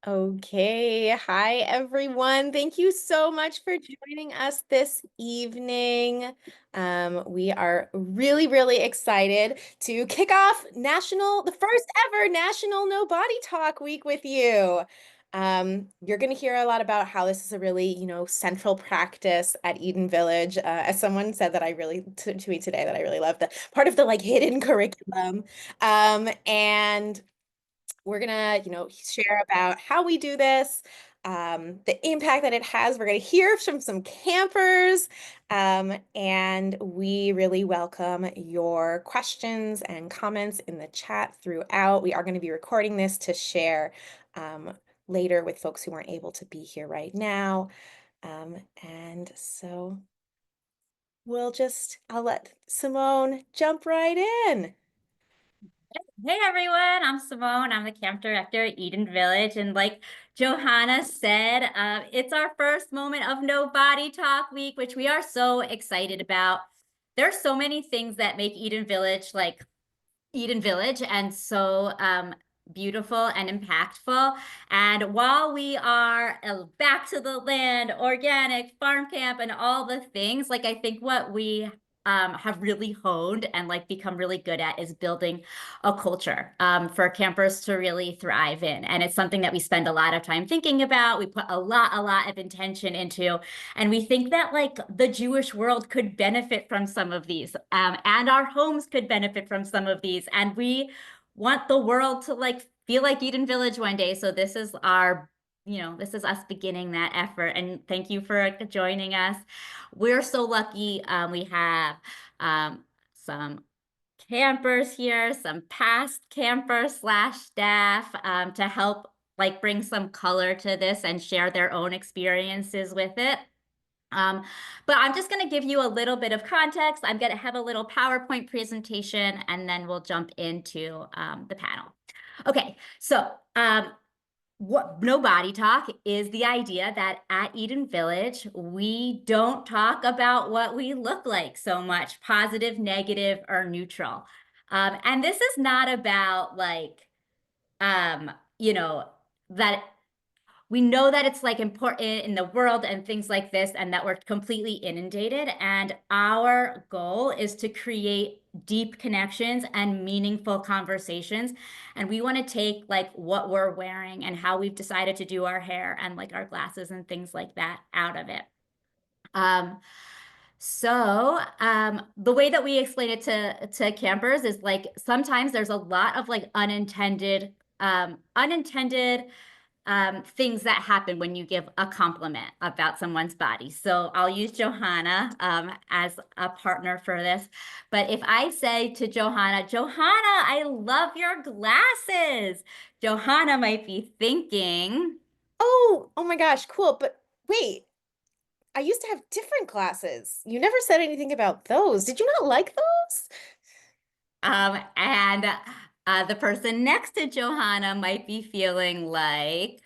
Okay. Hi, everyone. Thank you so much for joining us this evening. We are really, really excited to kick off the first ever National No Body Talk Week with you. You're going to hear a lot about how this is a really, central practice at Eden Village. As someone said that I really to me today that I really love the part of the hidden curriculum. And we're gonna, share about how we do this, the impact that it has. We're gonna hear from some campers, and we really welcome your questions and comments in the chat throughout. We are going to be recording this to share later with folks who weren't able to be here right now. And so I'll let Simone jump right in. Hey everyone, I'm Simone. I'm the camp director at Eden Village. And like Johanna said, it's our first moment of No Body Talk Week, which we are so excited about. There's so many things that make Eden Village Eden Village and so beautiful and impactful. And while we are back to the land, organic, farm camp, and all the things, I think what we have really honed and become really good at is building a culture for campers to really thrive in. And it's something that we spend a lot of time thinking about. We put a lot of intention into, and we think that the Jewish world could benefit from some of these, and our homes could benefit from some of these. And we want the world to feel like Eden Village one day. So this is this is us beginning that effort. And thank you for joining us. We're so lucky. We have some campers here, some past campers slash staff to help bring some color to this and share their own experiences with it. But I'm just going to give you a little bit of context. I'm going to have a little PowerPoint presentation, and then we'll jump into the panel. Okay, so what No Body Talk is the idea that at Eden Village, we don't talk about what we look like so much, positive, negative, or neutral. And this is not about you know, that we know that it's important in the world and things like this, and that we're completely inundated. And our goal is to create deep connections and meaningful conversations. And we want to take what we're wearing and how we've decided to do our hair and our glasses and things like that out of it. The way that we explain it to campers is sometimes there's a lot of unintended things that happen when you give a compliment about someone's body. So I'll use Johanna as a partner for this. But if I say to Johanna, I love your glasses, Johanna might be thinking, Oh my gosh, cool. But wait, I used to have different classes. You never said anything about those. Did you not like those? and the person next to Johanna might be feeling like,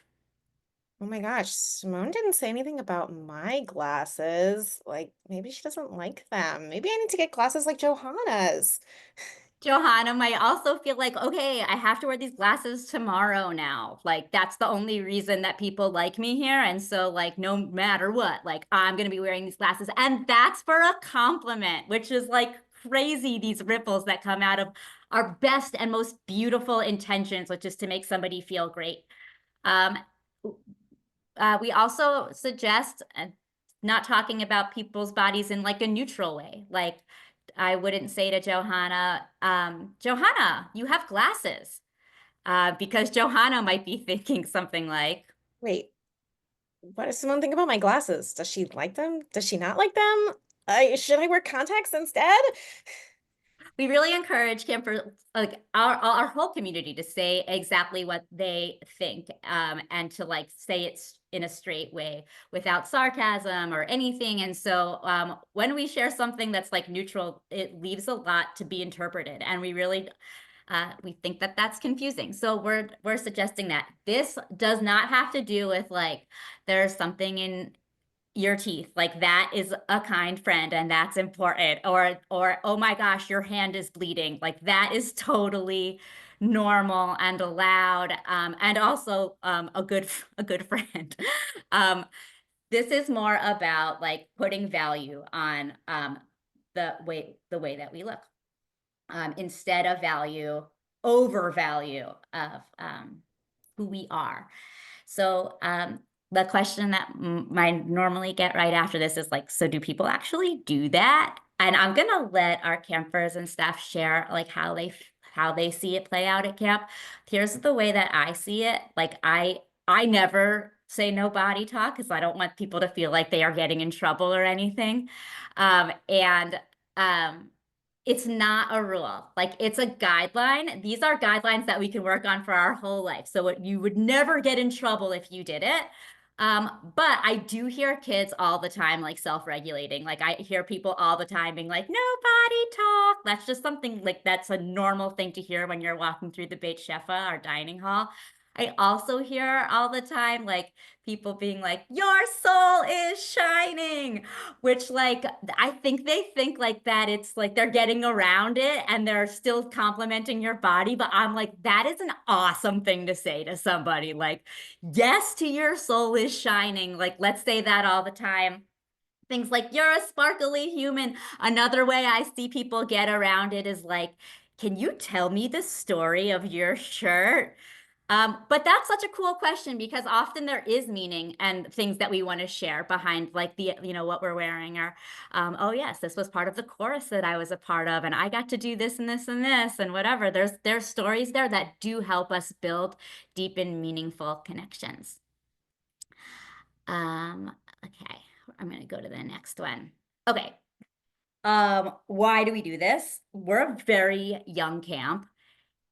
Oh my gosh, Simone didn't say anything about my glasses. Maybe she doesn't like them. Maybe I need to get glasses like Johanna's. Johanna might also feel like, okay, I have to wear these glasses tomorrow now. That's the only reason that people like me here. And so, no matter what, I'm going to be wearing these glasses. And that's for a compliment, which is crazy, these ripples that come out of our best and most beautiful intentions, which is to make somebody feel great. Um, we also suggest not talking about people's bodies in a neutral way. I wouldn't say to Johanna, Johanna, you have glasses. Because Johanna might be thinking something like, Wait, what does Simone think about my glasses? Does she like them? Does she not like them? Should I wear contacts instead? we really encourage campers, our whole community, to say exactly what they think, and to say it in a straight way without sarcasm or anything. And so when we share something that's neutral, it leaves a lot to be interpreted. And we think that that's confusing. So we're suggesting that this does not have to do with there's something in your teeth, that is a kind friend and that's important, or oh my gosh, your hand is bleeding, that is totally normal and allowed, and also a good friend. Um, this is more about like putting value on the way that we look, instead of overvalue of who we are. So the question that I normally get right after this is like, so do people actually do that? And I'm gonna let our campers and staff share like how they see it play out at camp. Here's the way that I see it. Like I never say no body talk because I don't want people to feel like they are getting in trouble or anything. And it's not a rule. Like it's a guideline. These are guidelines that we can work on for our whole life. So you would never get in trouble if you did it. But I do hear kids all the time, like self-regulating. Like I hear people all the time being like, no body talk. That's just something like that's a normal thing to hear when you're walking through the Beit Shefa, our dining hall. I also hear all the time, like people being like, your soul is shining, which like I think they think like that it's like they're getting around it and they're still complimenting your body, but I'm like, that is an awesome thing to say to somebody. Like, yes, to your soul is shining. Like, let's say that all the time. Things like you're a sparkly human. Another way I see people get around it is like, can you tell me the story of your shirt? But that's such a cool question because often there is meaning and things that we want to share behind like what we're wearing, or oh yes, this was part of the chorus that I was a part of and I got to do this and this and this and whatever. There's stories there that do help us build deep and meaningful connections. Okay, I'm gonna go to the next one. Okay. Why do we do this? We're a very young camp.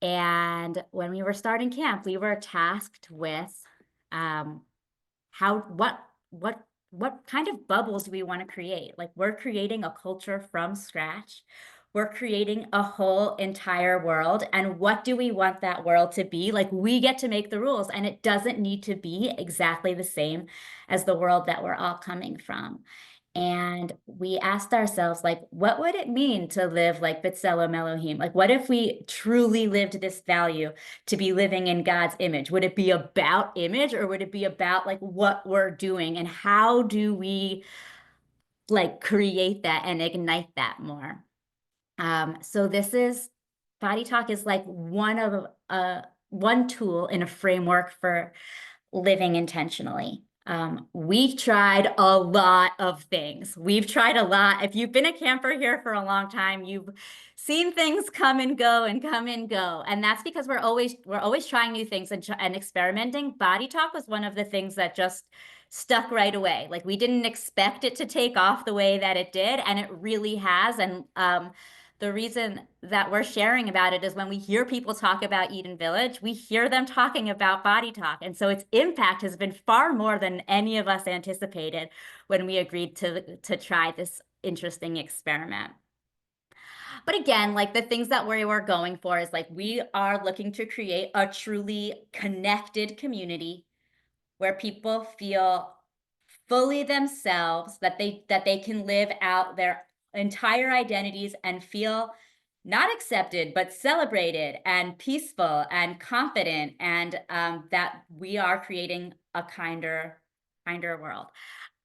And when we were starting camp, we were tasked with how what kind of bubbles do we want to create? Like we're creating a culture from scratch. We're creating a whole entire world. And what do we want that world to be? Like we get to make the rules, and it doesn't need to be exactly the same as the world that we're all coming from. And we asked ourselves, like, what would it mean to live like B'Tselem Elohim? Like, what if we truly lived this value to be living in God's image? Would it be about image, or would it be about like what we're doing, and how do we like create that and ignite that more? So this is Body Talk is like one tool in a framework for living intentionally. We've tried a lot of things. We've tried a lot. If you've been a camper here for a long time, you've seen things come and go and come and go. And that's because we're always trying new things and experimenting. Body Talk was one of the things that just stuck right away. Like we didn't expect it to take off the way that it did, and it really has. And the reason that we're sharing about it is when we hear people talk about Eden Village, we hear them talking about Body Talk. And so its impact has been far more than any of us anticipated when we agreed to try this interesting experiment. But again, like the things that we were going for is like we are looking to create a truly connected community where people feel fully themselves, that they can live out their entire identities and feel not accepted, but celebrated and peaceful and confident, and that we are creating a kinder world.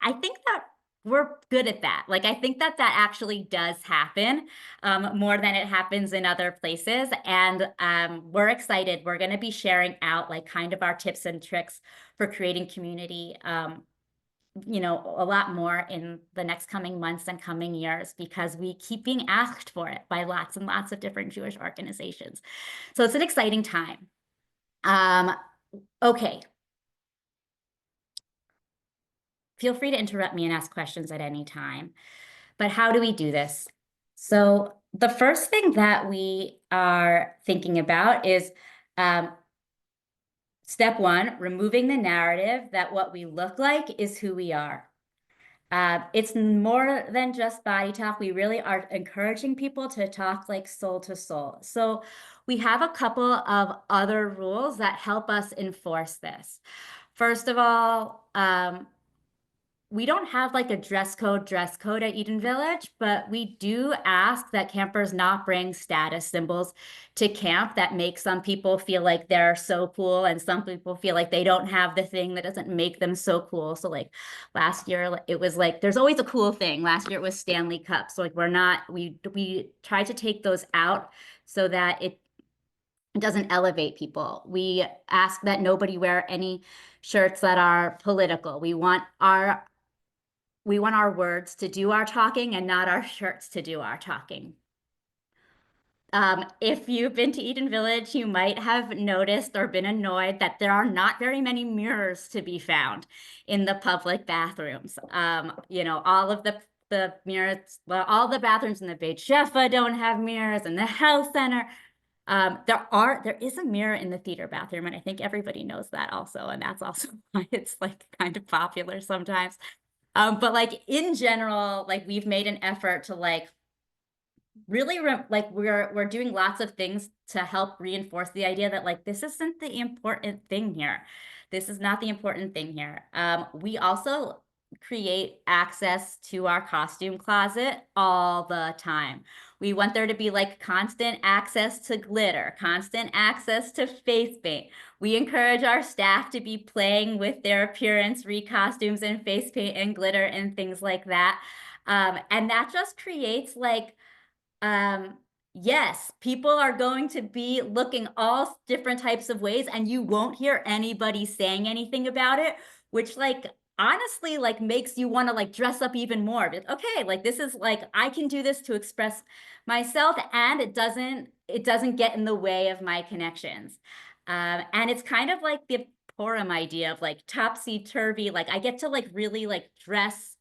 I think that we're good at that. Like, I think that actually does happen more than it happens in other places. And we're excited. We're going to be sharing out like kind of our tips and tricks for creating community, a lot more in the next coming months and coming years, because we keep being asked for it by lots and lots of different Jewish organizations. So it's an exciting time. Okay. Feel free to interrupt me and ask questions at any time. But how do we do this? So the first thing that we are thinking about is step one, removing the narrative that what we look like is who we are. It's more than just body talk. We really are encouraging people to talk like soul to soul. So we have a couple of other rules that help us enforce this. First of all, we don't have like a dress code at Eden Village, but we do ask that campers not bring status symbols to camp that make some people feel like they're so cool and some people feel like they don't have the thing that doesn't make them so cool. So like last year it was like there's always a cool thing. Last year it was Stanley Cup. So like we try to take those out so that it doesn't elevate people. We ask that nobody wear any shirts that are political. We want our words to do our talking and not our shirts to do our talking. If you've been to Eden Village, you might have noticed or been annoyed that there are not very many mirrors to be found in the public bathrooms. All of the mirrors, well, all the bathrooms in the Beit Shefa don't have mirrors, and the health center. There is a mirror in the theater bathroom, and I think everybody knows that also, and that's also why it's like kind of popular sometimes. But like in general, like we've made an effort to like really like we're doing lots of things to help reinforce the idea that like this isn't the important thing here. This is not the important thing here. We also create access to our costume closet all the time. We want there to be like constant access to glitter, constant access to face paint. We encourage our staff to be playing with their appearance, re-costumes and face paint and glitter and things like that. And that just creates like yes, people are going to be looking all different types of ways, and you won't hear anybody saying anything about it, which like honestly like makes you want to like dress up even more. But okay, like this is like I can do this to express myself, and it doesn't get in the way of my connections. And it's kind of like the Purim idea of like topsy-turvy, like I get to like really like dress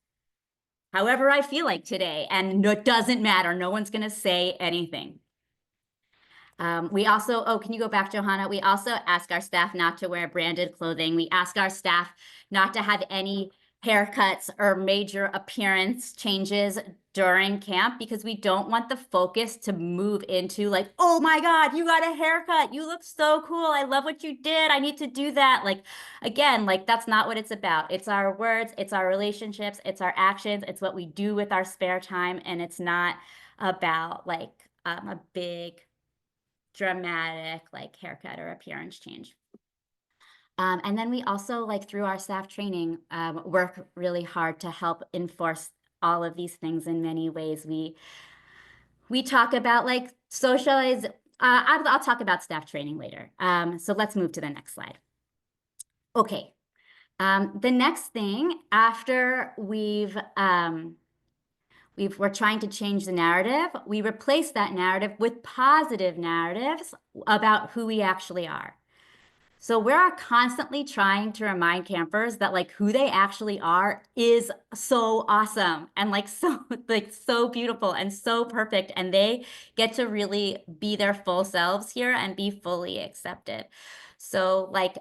however I feel like today, and it doesn't matter. No one's going to say anything. We also, oh, can you go back, Johanna? We also ask our staff not to wear branded clothing. We ask our staff not to have any haircuts or major appearance changes during camp because we don't want the focus to move into like, oh my God, you got a haircut. You look so cool. I love what you did. I need to do that. Like, again, like that's not what it's about. It's our words, it's our relationships, it's our actions, it's what we do with our spare time. And it's not about like a big dramatic like haircut or appearance change. And then we also like through our staff training work really hard to help enforce all of these things in many ways. We talk about like socialize. I'll talk about staff training later. So let's move to the next slide. Okay. The next thing after we're trying to change the narrative. We replace that narrative with positive narratives about who we actually are. So we're constantly trying to remind campers that like who they actually are is so awesome and like so beautiful and so perfect, and they get to really be their full selves here and be fully accepted. So like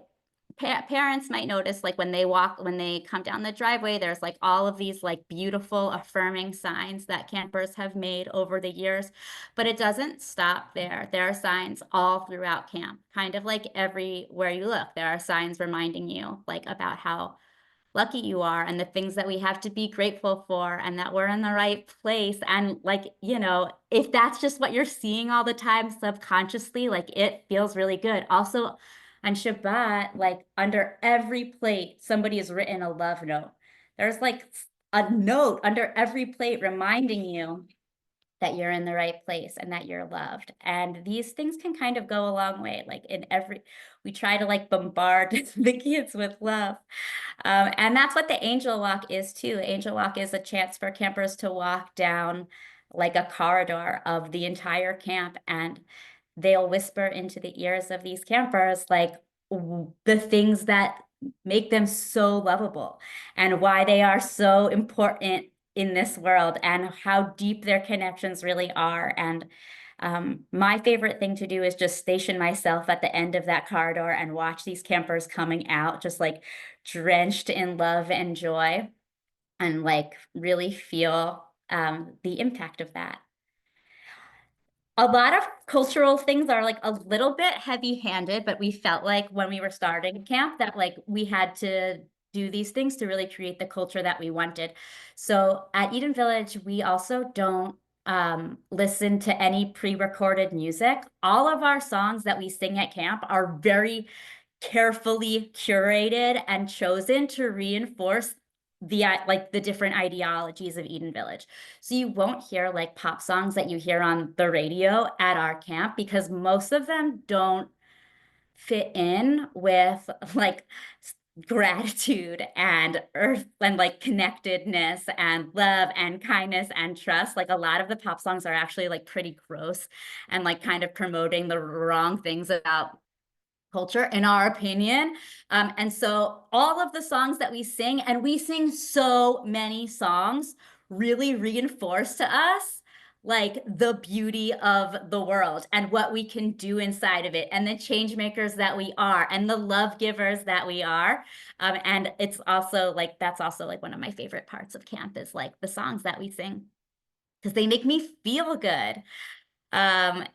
parents might notice like when they come down the driveway, there's like all of these like beautiful affirming signs that campers have made over the years, but it doesn't stop there. There are signs all throughout camp, kind of like everywhere you look. There are signs reminding you like about how lucky you are and the things that we have to be grateful for and that we're in the right place. And like, if that's just what you're seeing all the time subconsciously, like it feels really good. Also, on Shabbat, like under every plate, somebody has written a love note. There's like a note under every plate reminding you that you're in the right place and that you're loved. And these things can kind of go a long way. Like we try to like bombard the kids with love. And that's what the Angel Walk is too. Angel Walk is a chance for campers to walk down like a corridor of the entire camp, and they'll whisper into the ears of these campers like the things that make them so lovable and why they are so important in this world and how deep their connections really are. And my favorite thing to do is just station myself at the end of that corridor and watch these campers coming out just like drenched in love and joy, and like really feel the impact of that. A lot of cultural things are like a little bit heavy-handed, but we felt like when we were starting camp that like we had to do these things to really create the culture that we wanted. So at Eden Village, we also don't listen to any pre-recorded music. All of our songs that we sing at camp are very carefully curated and chosen to reinforce the like the different ideologies of Eden Village. So you won't hear like pop songs that you hear on the radio at our camp because most of them don't fit in with like gratitude and earth and like connectedness and love and kindness and trust. Like a lot of the pop songs are actually like pretty gross and like kind of promoting the wrong things about culture, in our opinion. And so all of the songs that we sing, and we sing so many songs, really reinforce to us like the beauty of the world and what we can do inside of it and the change makers that we are and the love givers that we are. And it's also like, that's also like one of my favorite parts of camp is like the songs that we sing because they make me feel good. Um,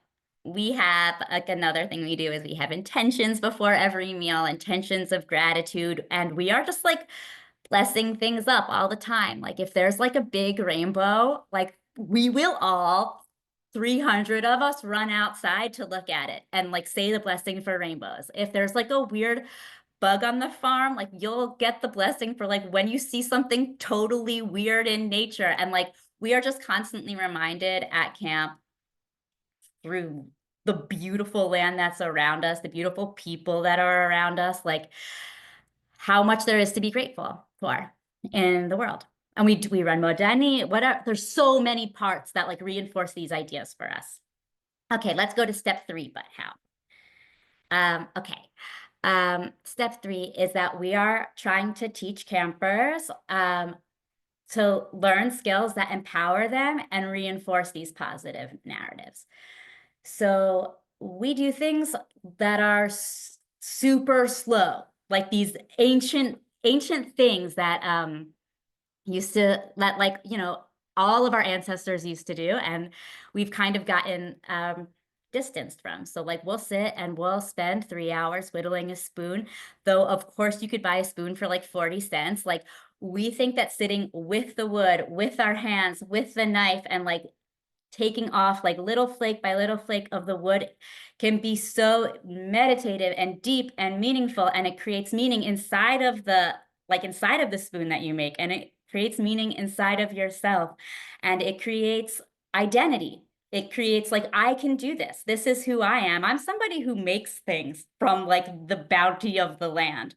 we have like another thing we do is we have intentions before every meal, intentions of gratitude, and we are just like blessing things up all the time. Like if there's like a big rainbow, like we will all 300 of us run outside to look at it and like say the blessing for rainbows. If there's like a weird bug on the farm, like you'll get the blessing for like when you see something totally weird in nature. And like we are just constantly reminded at camp through the beautiful land that's around us, the beautiful people that are around us, like how much there is to be grateful for in the world. And we run Modani, whatever. There's so many parts that like reinforce these ideas for us. Okay, let's go to step 3, but how? Okay. Step 3 is that we are trying to teach campers to learn skills that empower them and reinforce these positive narratives. So we do things that are super slow, like these ancient things that used to that like all of our ancestors used to do, and we've kind of gotten distanced from. So like we'll sit and we'll spend 3 hours whittling a spoon, though of course you could buy a spoon for like 40 cents. Like we think that sitting with the wood, with our hands, with the knife, and like taking off like little flake by little flake of the wood can be so meditative and deep and meaningful, and it creates meaning inside of the spoon that you make, and it creates meaning inside of yourself, and it creates identity. It creates like, I can do this. This is who I am. I'm somebody who makes things from like the bounty of the land.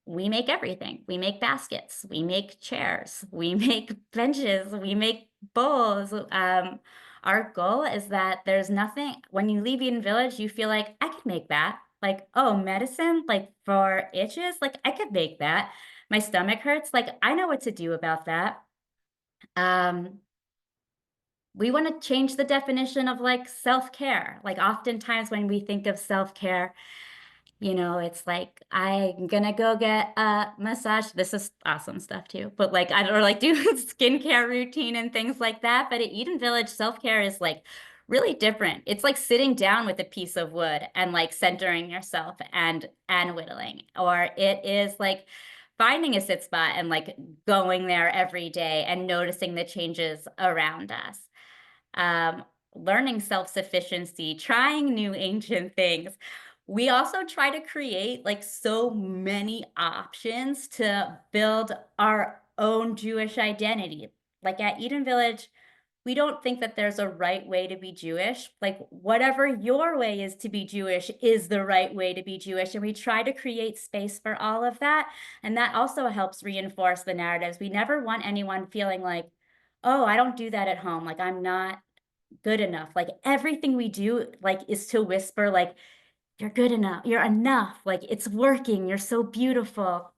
We make everything. We make baskets, we make chairs, we make benches, we make bowls. Our goal is that there's nothing, when you leave Eden Village, you feel like I could make that. Like, oh, medicine, like for itches, like I could make that. My stomach hurts, like I know what to do about that. We want to change the definition of like self-care. Like oftentimes when we think of self-care, it's like, I'm gonna go get a massage. This is awesome stuff too. But like, I don't or like do skincare routine and things like that. But at Eden Village, self-care is like really different. It's like sitting down with a piece of wood and like centering yourself and whittling. Or it is like finding a sit spot and like going there every day and noticing the changes around us. Um, Learning self-sufficiency, trying new ancient things. We also try to create like so many options to build our own Jewish identity. Like at Eden Village, we don't think that there's a right way to be Jewish. Like whatever your way is to be Jewish is the right way to be Jewish. And we try to create space for all of that. And that also helps reinforce the narratives. We never want anyone feeling like, oh, I don't do that at home. Like I'm not good enough. Like everything we do like is to whisper like, you're good enough, you're enough, like it's working, you're so beautiful.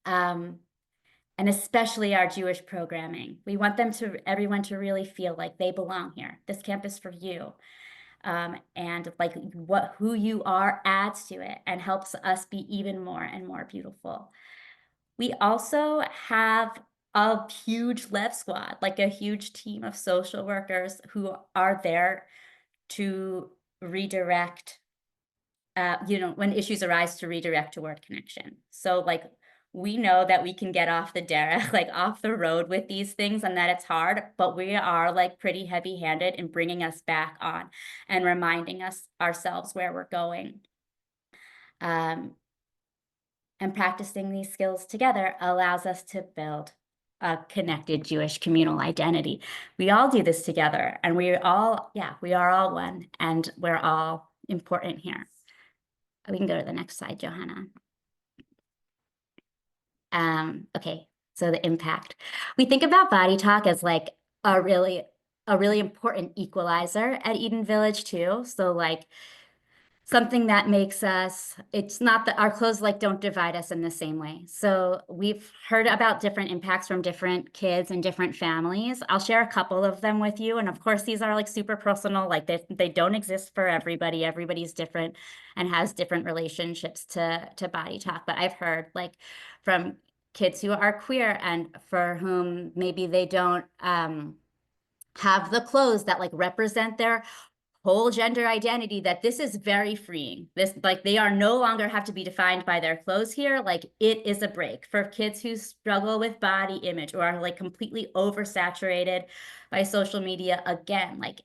And especially our Jewish programming. We want everyone to really feel like they belong here. This camp is for you. And like who you are adds to it and helps us be even more and more beautiful. We also have a huge Lev squad, like a huge team of social workers who are there to redirect when issues arise, to redirect toward connection. So like, we know that we can get off the derech, like off the road with these things, and that it's hard, but we are like pretty heavy handed in bringing us back on and reminding us ourselves where we're going. And practicing these skills together allows us to build a connected Jewish communal identity. We all do this together, and we are all one, and we're all important here. We can go to the next slide, Johanna. Okay, so the impact. We think about Body Talk as like a really important equalizer at Eden Village too. So like, something that makes us, it's not that our clothes like don't divide us in the same way. So we've heard about different impacts from different kids and different families. I'll share a couple of them with you. And of course, these are like super personal, like they don't exist for everybody. Everybody's different and has different relationships to Body Talk. But I've heard like from kids who are queer and for whom maybe they don't have the clothes that like represent their whole gender identity, that this is very freeing. This, like, they are no longer have to be defined by their clothes here. Like, it is a break for kids who struggle with body image or are like completely oversaturated by social media. Again, like,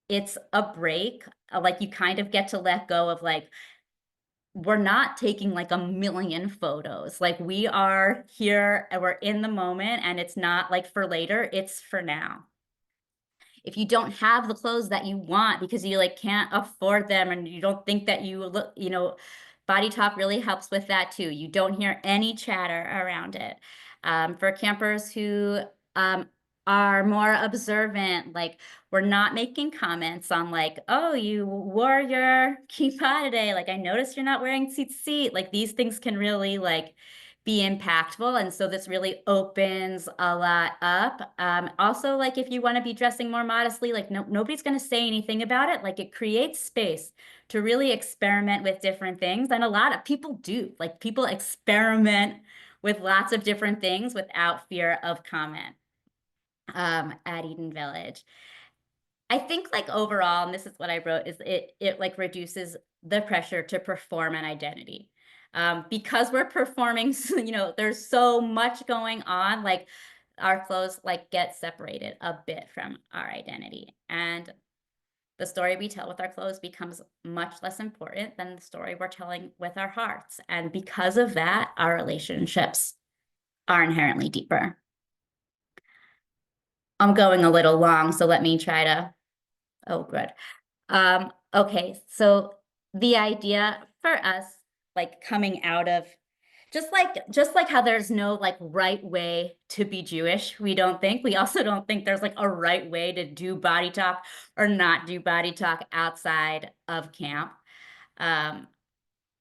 it's a break. Like, you kind of get to let go of like, we're not taking like a million photos. Like, we are here and we're in the moment, and it's not like for later, it's for now. If you don't have the clothes that you want because you like can't afford them and you don't think that you look, Body Talk really helps with that too. You don't hear any chatter around it. For campers who are more observant, like, we're not making comments on like, oh, you wore your kippah today. Like, I noticed you're not wearing tzitzit. Like, these things can really like be impactful. And so this really opens a lot up. Also, like, if you want to be dressing more modestly, like, nobody's going to say anything about it. Like, it creates space to really experiment with different things. And a lot of people do, like, people experiment with lots of different things without fear of comment at Eden Village. I think like overall, and this is what I wrote, is it like reduces the pressure to perform an identity. Because we're performing, there's so much going on, like, our clothes like get separated a bit from our identity. And the story we tell with our clothes becomes much less important than the story we're telling with our hearts. And because of that, our relationships are inherently deeper. I'm going a little long, so let me try to, oh, good. Okay, so the idea for us, like, coming out of just like how there's no like right way to be Jewish, we also don't think there's like a right way to do Body Talk or not do Body Talk outside of camp.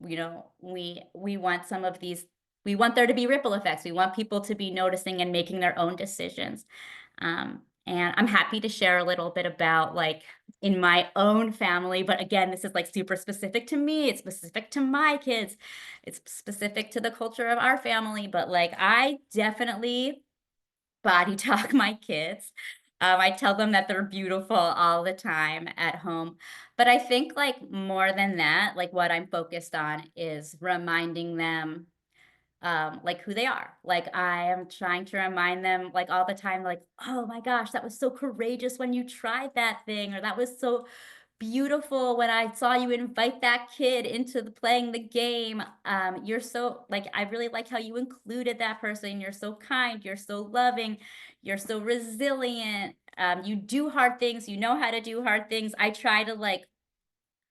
We want some of these, we want there to be ripple effects. We want people to be noticing and making their own decisions. And I'm happy to share a little bit about like in my own family, but again, this is like super specific to me. It's specific to my kids. It's specific to the culture of our family, but like, I definitely Body Talk my kids. I tell them that they're beautiful all the time at home. But I think like more than that, like what I'm focused on is reminding them like who they are. Like, I am trying to remind them like all the time, like, oh my gosh, that was so courageous when you tried that thing, or that was so beautiful when I saw you invite that kid into playing the game. You're so like, I really like how you included that person. You're so kind, you're so loving, you're so resilient. You do hard things, you know how to do hard things. I try to like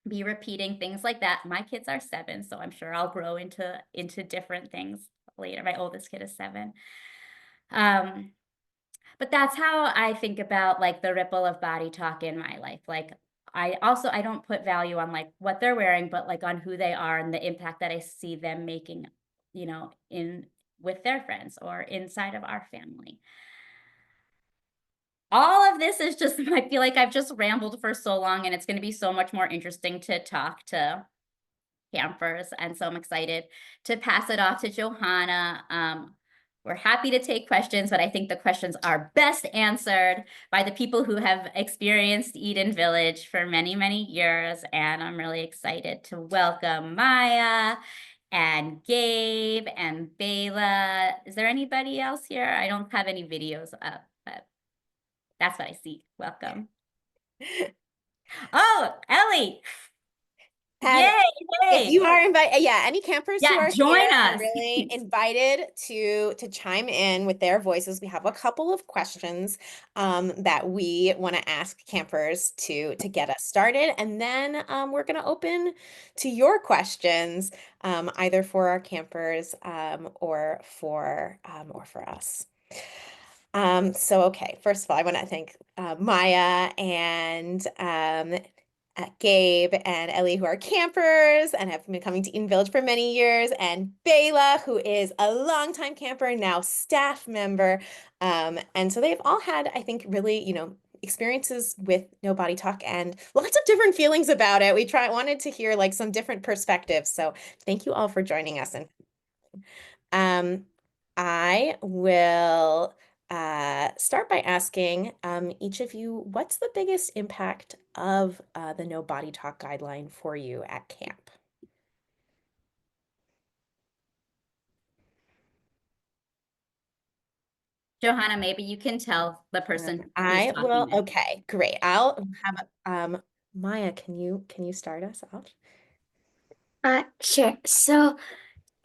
be repeating things like that. My kids are 7, so I'm sure I'll grow into different things later. My oldest kid is 7. But that's how I think about like the ripple of Body Talk in my life. Like, I don't put value on like what they're wearing, but like on who they are and the impact that I see them making, in with their friends or inside of our family. All of this is just, I feel like I've just rambled for so long, and it's going to be so much more interesting to talk to campers. And so I'm excited to pass it off to Johanna. we're happy to take questions, but I think the questions are best answered by the people who have experienced Eden Village for many, many years. And I'm really excited to welcome Maya and Gabe and Bayla. Is there anybody else here? I don't have any videos up, but that's what I see. Welcome. Oh, Ellie. And Yay, if you hey. are invited, yeah, any campers who Yeah, are join here are us. really invited to chime in with their voices. We have a couple of questions that we want to ask campers to get us started, and then we're going to open to your questions, either for our campers or for us. So okay, first of all, I want to thank Maya and Gabe and Ellie, who are campers and have been coming to Eden Village for many years, and Bayla, who is a longtime camper, now staff member. And so they've all had, I think, really, experiences with No Body Talk and lots of different feelings about it. We wanted to hear like some different perspectives. So thank you all for joining us. And I will start by asking each of you, what's the biggest impact of the No Body Talk guideline for you at camp? Johanna, maybe you can tell the person who's I talking will. next. Okay, great. I'll have Maya. Can you start us off? Sure. So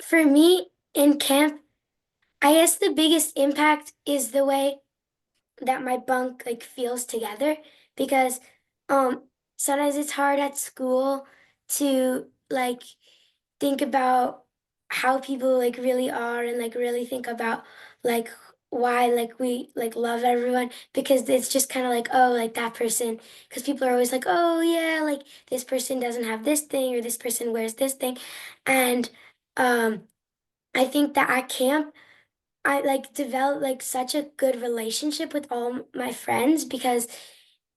for me in camp, I guess the biggest impact is the way that my bunk like feels together because sometimes it's hard at school to like think about how people like really are and like really think about like why like we like love everyone because it's just kind of like oh like that person because people are always like oh yeah like this person doesn't have this thing or this person wears this thing and um I think that at camp I like developed like such a good relationship with all my friends because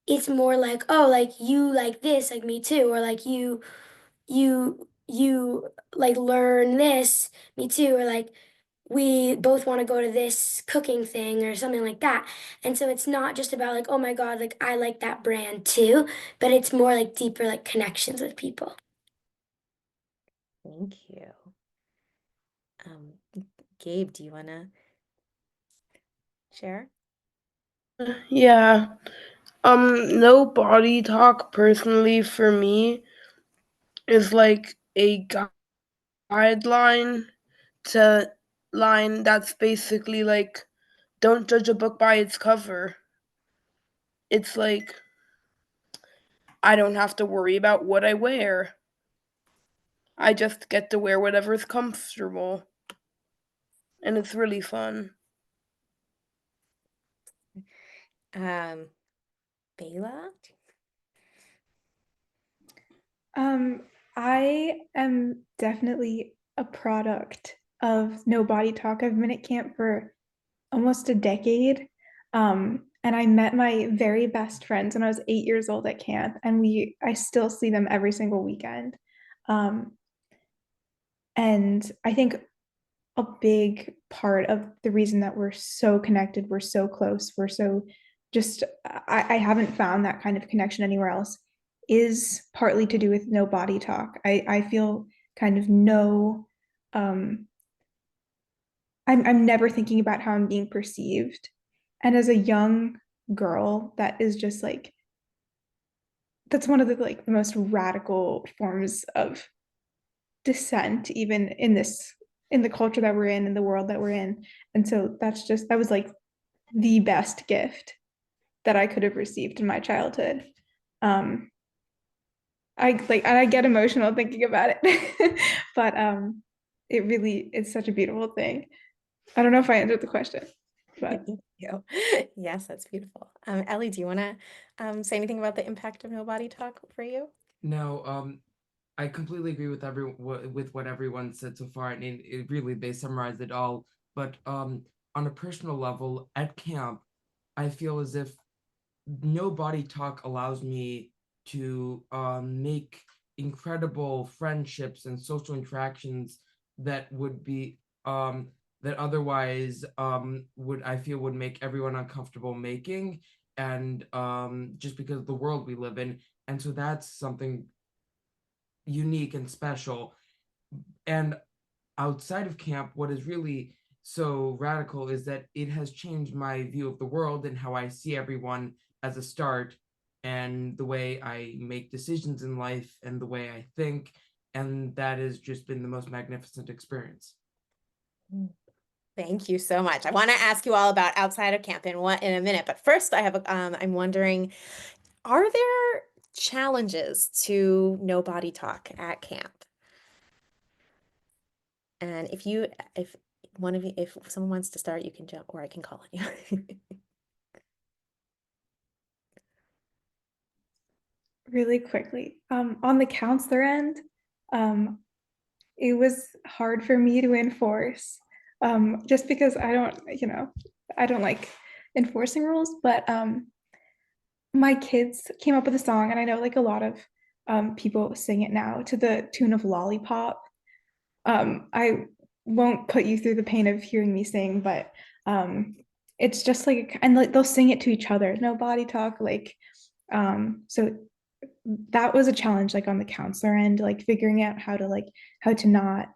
it's more like, oh, like you like this, like me too, or like you like learn this, me too, or like we both want to go to this cooking thing or something like that. And so it's not just about like, oh my God, like I like that brand too, but it's more like deeper like connections with people. Thank you. Gabe, do you want to share? Yeah. No Body Talk personally for me is like a guideline to line that's basically like don't judge a book by its cover. It's like I don't have to worry about what I wear. I just get to wear whatever's comfortable. And it's really fun. Bayla? I am definitely a product of No Body Talk. I've been at camp for almost a decade. And I met my very best friends when I was 8 years old at camp, and I still see them every single weekend. And I think a big part of the reason that we're so connected, we're so close, we're so just, I haven't found that kind of connection anywhere else, is partly to do with No Body Talk. I feel kind of I'm never thinking about how I'm being perceived. And as a young girl, that is just like, that's one of the like the most radical forms of dissent, even in the culture that we're in the world that we're in. And so that was like the best gift that I could have received in my childhood. I get emotional thinking about it. But it's such a beautiful thing. I don't know if I answered the question, but Thank you. Yes, that's beautiful. Ellie, do you want to say anything about the impact of No Body Talk for you? No, I completely agree with with what everyone said so far, and it really they summarized it all. But on a personal level, at camp, I feel as if No Body Talk allows me to make incredible friendships and social interactions that would be that otherwise would I feel would make everyone uncomfortable making, and just because of the world we live in. And so that's something unique and special. And outside of camp, what is really so radical is that it has changed my view of the world and how I see everyone as a start, and the way I make decisions in life and the way I think. And that has just been the most magnificent experience. Thank you so much. I want to ask you all about outside of camp in a minute, but first I have I'm wondering, are there challenges to No Body Talk at camp? And if one of you, if someone wants to start, you can jump, or I can call on you. Really quickly, on the counselor end, it was hard for me to enforce, just because I don't like enforcing rules, but my kids came up with a song, and I know like a lot of people sing it now to the tune of Lollipop. I won't put you through the pain of hearing me sing, but it's just like, and like they'll sing it to each other, No Body Talk, like so that was a challenge, like on the counselor end, like figuring out how to not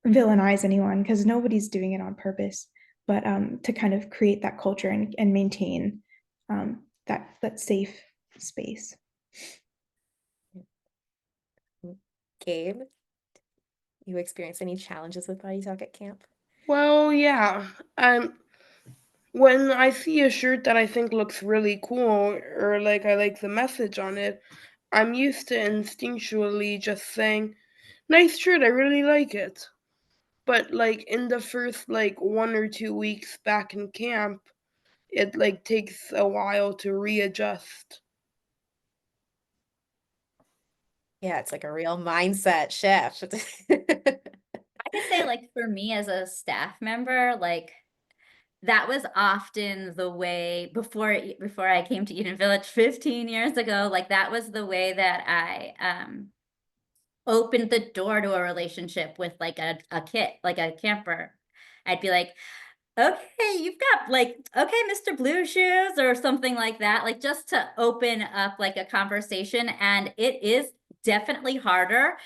villainize anyone, because nobody's doing it on purpose, but to kind of create that culture and maintain that safe space. Gabe, you experience any challenges with Body Talk at camp? Well, yeah. When I see a shirt that I think looks really cool, or like I like the message on it, I'm used to instinctually just saying, "Nice shirt, I really like it." But like in the first like 1 or 2 weeks back in camp, it like takes a while to readjust. Yeah, it's like a real mindset shift. I could say, like, for me as a staff member, like, that was often the way before I came to Eden Village 15 years ago. Like, that was the way that I opened the door to a relationship with like a kid, like a camper. I'd be like, okay, you've got like, okay, Mr. Blue Shoes or something like that, like just to open up like a conversation. And it is definitely harder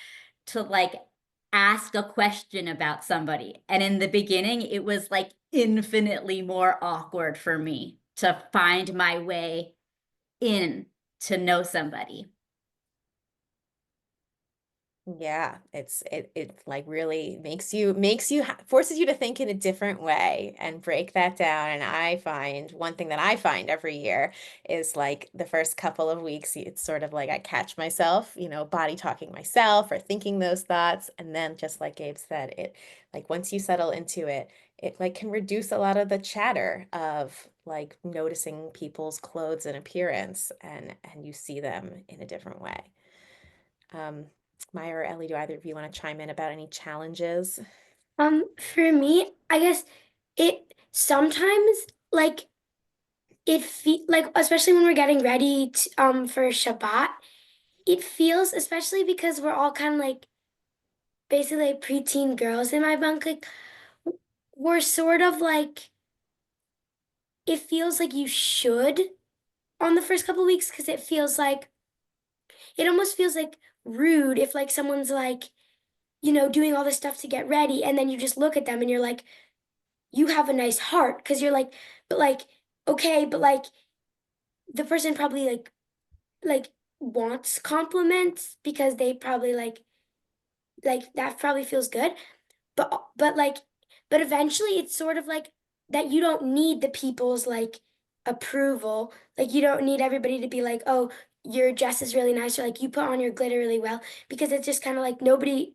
to like ask a question about somebody. And in the beginning, it was like infinitely more awkward for me to find my way in to know somebody. Yeah, it like really forces you to think in a different way and break that down. And I find one thing that I find every year is like the first couple of weeks, it's sort of like I catch myself, body talking myself or thinking those thoughts. And then just like Gabe said, it like once you settle into it, it like can reduce a lot of the chatter of like noticing people's clothes and appearance, and you see them in a different way. Maya or Ellie, do either of you want to chime in about any challenges? For me, I guess it sometimes like it feel like, especially when we're getting ready for Shabbat, it feels, especially because we're all kind of like basically like preteen girls in my bunk, like we're sort of like, it feels like you should on the first couple weeks, because it almost feels like rude if like someone's like, doing all this stuff to get ready, and then you just look at them and you're like, you have a nice heart, because you're like, but like, okay, but like the person probably like wants compliments because they probably like that probably feels good, but like, but eventually it's sort of like that you don't need the people's like approval, like you don't need everybody to be like, oh, your dress is really nice, or like you put on your glitter really well, because it's just kind of like nobody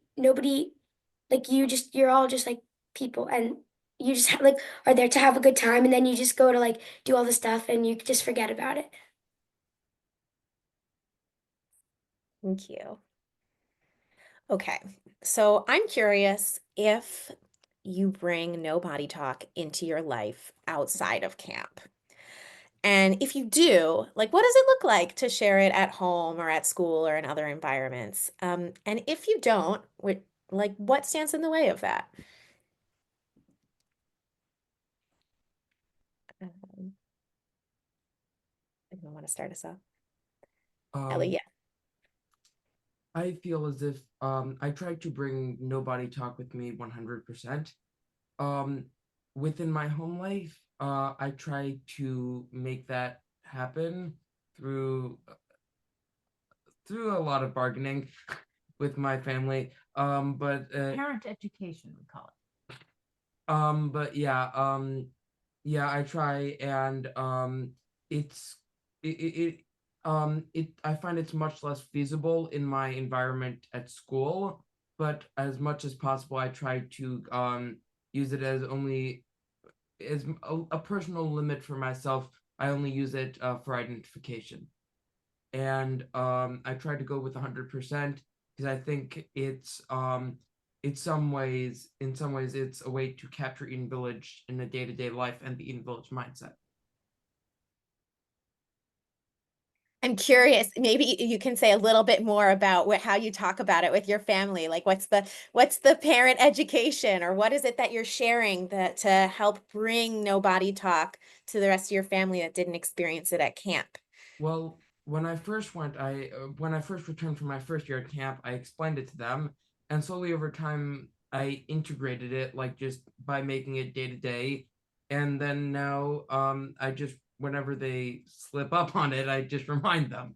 like, you're all just like people, and you just like are there to have a good time, and then you just go to like do all the stuff and you just forget about it. Thank you. Okay, so I'm curious if you bring No Body Talk into your life outside of camp. And if you do, like, what does it look like to share it at home or at school or in other environments? And if you don't, like, what stands in the way of that? anyone want to start us off? Ellie, Um, yeah. I feel as if I try to bring no body talk with me 100%. Within my home life, I try to make that happen through a lot of bargaining with my family. Parent education, we call it. But yeah, I try, and it's I find it's much less feasible in my environment at school, but as much as possible, I try to use it as only as a personal limit for myself. I only use it for identification, and I try to go with 100% because I think in some ways, it's a way to capture Eden Village in a day-to-day life and the Eden Village mindset. I'm curious, maybe you can say a little bit more about how you talk about it with your family. Like what's the parent education, or what is it that you're sharing that to help bring no body talk to the rest of your family that didn't experience it at camp? Well, when I first returned from my first year at camp, I explained it to them, and slowly over time, I integrated it, like just by making it day to day, and then now, I just whenever they slip up on it, I just remind them.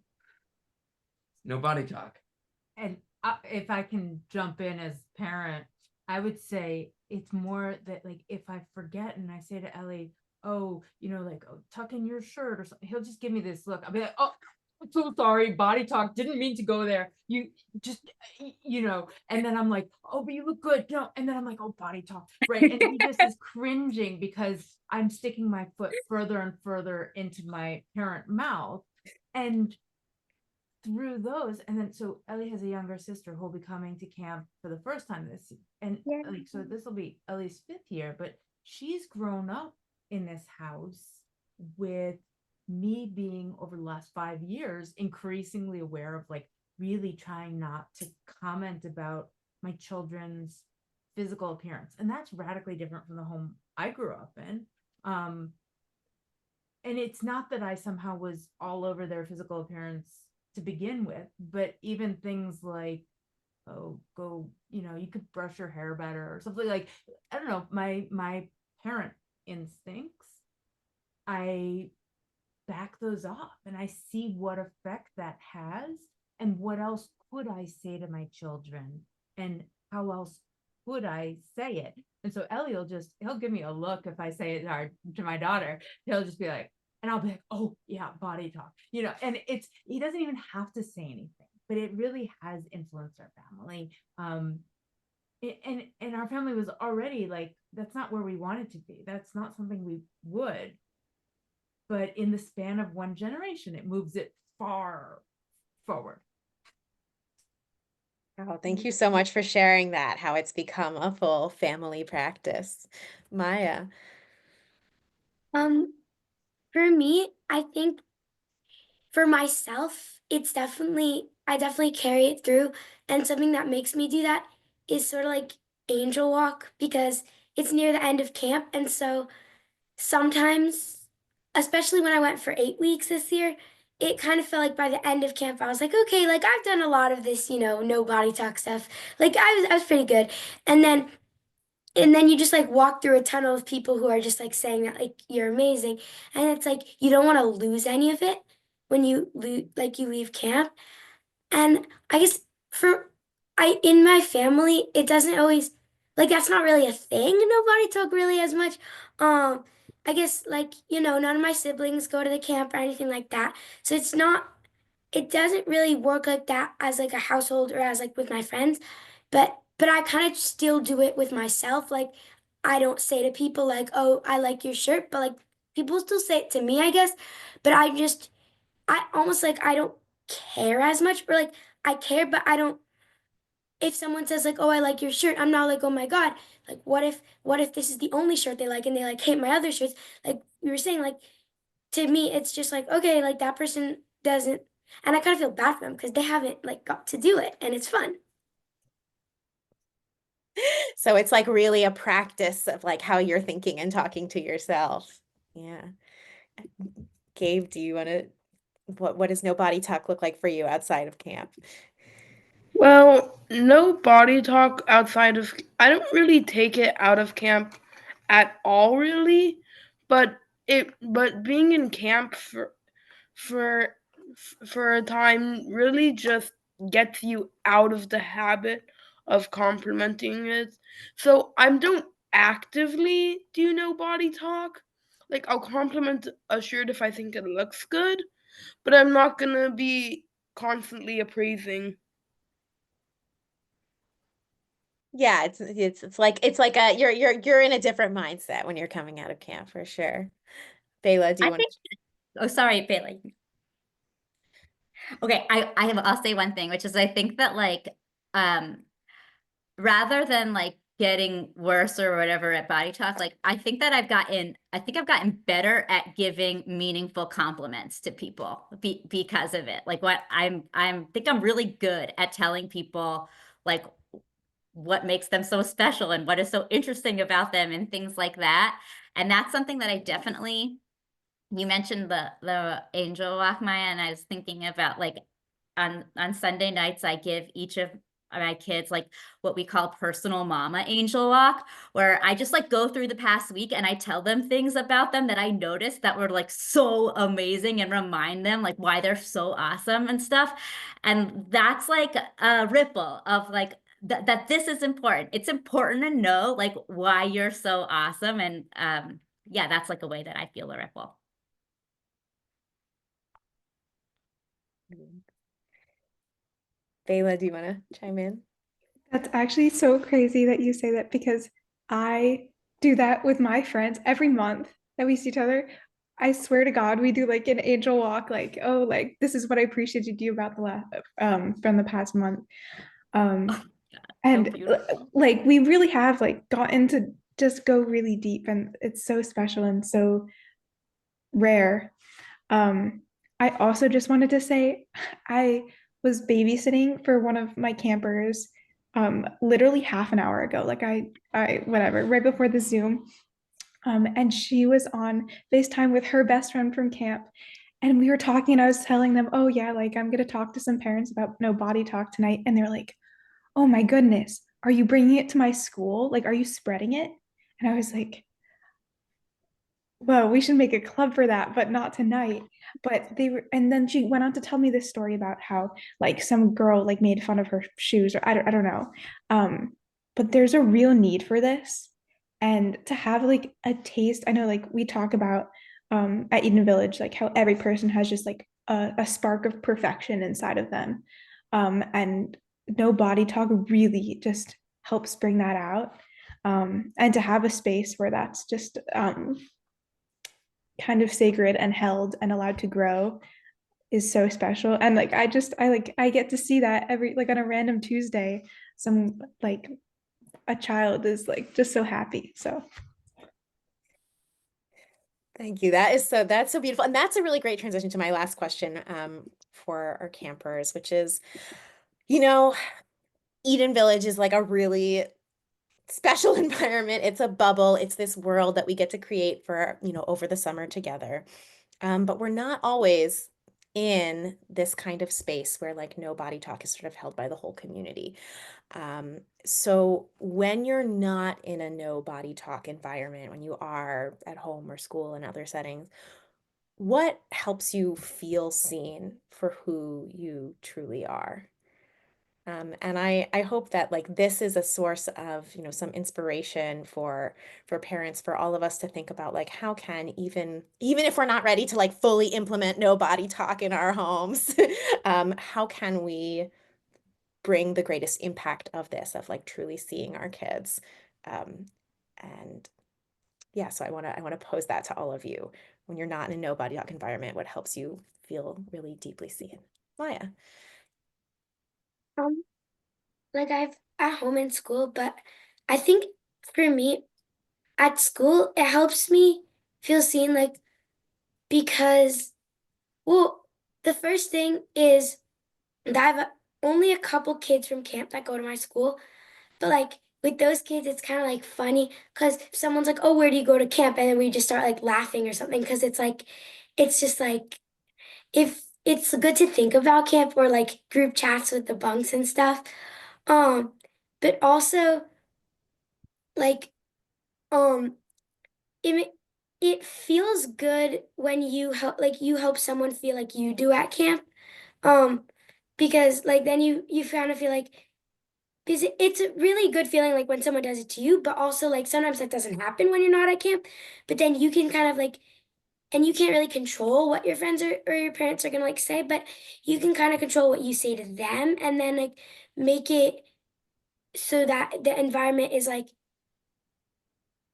No body talk. And if I can jump in as parent, I would say it's more that like if I forget and I say to Ellie, oh, like, oh, tuck in your shirt or something, he'll just give me this look. I'll be like, oh, I'm so sorry, body talk, didn't mean to go there. You just, and then I'm like, oh, but you look good. No, and then I'm like, oh, body talk. Right. And he just is cringing because I'm sticking my foot further and further into my parent mouth. And through those, and then so Ellie has a younger sister who'll be coming to camp for the first time this, and like, so this will be Ellie's 5th year, but she's grown up in this house with me being, over the last 5 years, increasingly aware of like really trying not to comment about my children's physical appearance, and that's radically different from the home I grew up in. And it's not that I somehow was all over their physical appearance to begin with, but even things like, oh, go, you could brush your hair better or something, like, I don't know, my parent instincts, I back those off and I see what effect that has, and what else could I say to my children, and how else would I say it. And so Ellie he'll give me a look if I say it hard to my daughter. He'll just be like, and I'll be like, oh yeah, body talk, and he doesn't even have to say anything, but it really has influenced our family. And our family was already like, that's not where we wanted to be. That's not something we would. But in the span of one generation, it moves it far forward. Oh, thank you so much for sharing that, how it's become a full family practice. Maya. For me, I think for myself, I definitely carry it through. And something that makes me do that is sort of like angel walk, because it's near the end of camp. And so sometimes, especially when I went for 8 weeks this year, it kind of felt like by the end of camp, I was like, okay, like I've done a lot of this, no body talk stuff. Like I was pretty good. And then you just like walk through a tunnel of people who are just like saying that like you're amazing, and it's like you don't want to lose any of it when you leave camp. And I guess for I in my family, it doesn't always, like, that's not really a thing, nobody talk really as much. I guess, like, none of my siblings go to the camp or anything like that, so it doesn't really work like that as like a household or as like with my friends. But I kind of still do it with myself. Like, I don't say to people like, oh, I like your shirt, but like people still say it to me, I guess. But I almost like I don't care as much, or like I care, but I don't. If someone says like, oh, I like your shirt, I'm not like, oh my God, like what if this is the only shirt they like and they like hate my other shirts? Like you were saying, like, to me, it's just like, okay, like that person doesn't, and I kind of feel bad for them because they haven't like got to do it, and it's fun. So it's like really a practice of like how you're thinking and talking to yourself. Yeah. Gabe, do you want to what does no body talk look like for you outside of camp? Well, no body talk outside of, I don't really take it out of camp at all really, but being in camp for for a time really just gets you out of the habit of complimenting it. So I don't actively do no body talk. Like I'll compliment a shirt if I think it looks good, but I'm not gonna be constantly appraising. Yeah, it's like a you're in a different mindset when you're coming out of camp for sure. Bayla, do you I want think, oh, sorry, Bailey. Okay, I'll say one thing, which is I think that like, rather than like getting worse or whatever at body talk, like I think I've gotten better at giving meaningful compliments to people because of it. Like what think I'm really good at telling people like what makes them so special and what is so interesting about them and things like that. And that's something that I definitely, you mentioned the angel walk, Maya, and I was thinking about like on Sunday nights, I give each of my kids like what we call personal mama angel walk, where I just like go through the past week and I tell them things about them that I noticed that were like so amazing and remind them like why they're so awesome and stuff. And that's like a ripple of like that this is important. It's important to know like why you're so awesome. And yeah, that's like a way that I feel a ripple. Bayla, do you want to chime in? That's actually so crazy that you say that because I do that with my friends every month that we see each other. I swear to God, we do like an angel walk, like, oh, like this is what I appreciated you about the last from the past month. Oh, And beautiful. like we really have like gotten to just go really deep, and it's so special and so rare. I also just wanted to say I was babysitting for one of my campers literally half an hour ago. Like I whatever, right before the Zoom. And she was on FaceTime with her best friend from camp. And we were talking, and I was telling them, oh yeah, like I'm gonna talk to some parents about no body talk tonight. And they're like, oh my goodness, are you bringing it to my school? Like, are you spreading it? And I was like, well, we should make a club for that, but not tonight. But they were, and then she went on to tell me this story about how like some girl like made fun of her shoes, or I don't know. But there's a real need for this. And to have like a taste, I know like we talk about at Eden Village, like how every person has just like a spark of perfection inside of them. And no body talk really just helps bring that out. And to have a space where that's just kind of sacred and held and allowed to grow is so special. And like I get to see that every like on a random Tuesday, some like a child is like just so happy. So Thank you. That's so beautiful. And that's a really great transition to my last question for our campers, which is, you know, Eden Village is like a really special environment. It's a bubble. It's this world that we get to create for, over the summer together. But we're not always in this kind of space where like no body talk is sort of held by the whole community. So when you're not in a no body talk environment, when you are at home or school and other settings, what helps you feel seen for who you truly are? And I hope that like this is a source of, some inspiration for parents, for all of us to think about like how can even if we're not ready to like fully implement no body talk in our homes, how can we bring the greatest impact of this, of like truly seeing our kids? And yeah, so I want to pose that to all of you. When you're not in a no body talk environment, what helps you feel really deeply seen? Maya. Um, like I've at home in school, but I think for me at school it helps me feel seen, like because well, the first thing is that I have only a couple kids from camp that go to my school, but like with those kids, it's kind of like funny because if someone's like, "Oh, where do you go to camp?" and then we just start like laughing or something because it's like, it's just like if it's good to think about camp or like group chats with the bunks and stuff. Um, but also like um it ma- it feels good when you help someone feel like you do at camp. Um, because like then you kind of feel like because it's a really good feeling like when someone does it to you, but also like sometimes that doesn't happen when you're not at camp. But then you can kind of like and you can't really control what your friends or your parents are gonna like say, but you can kind of control what you say to them and then like make it so that the environment is like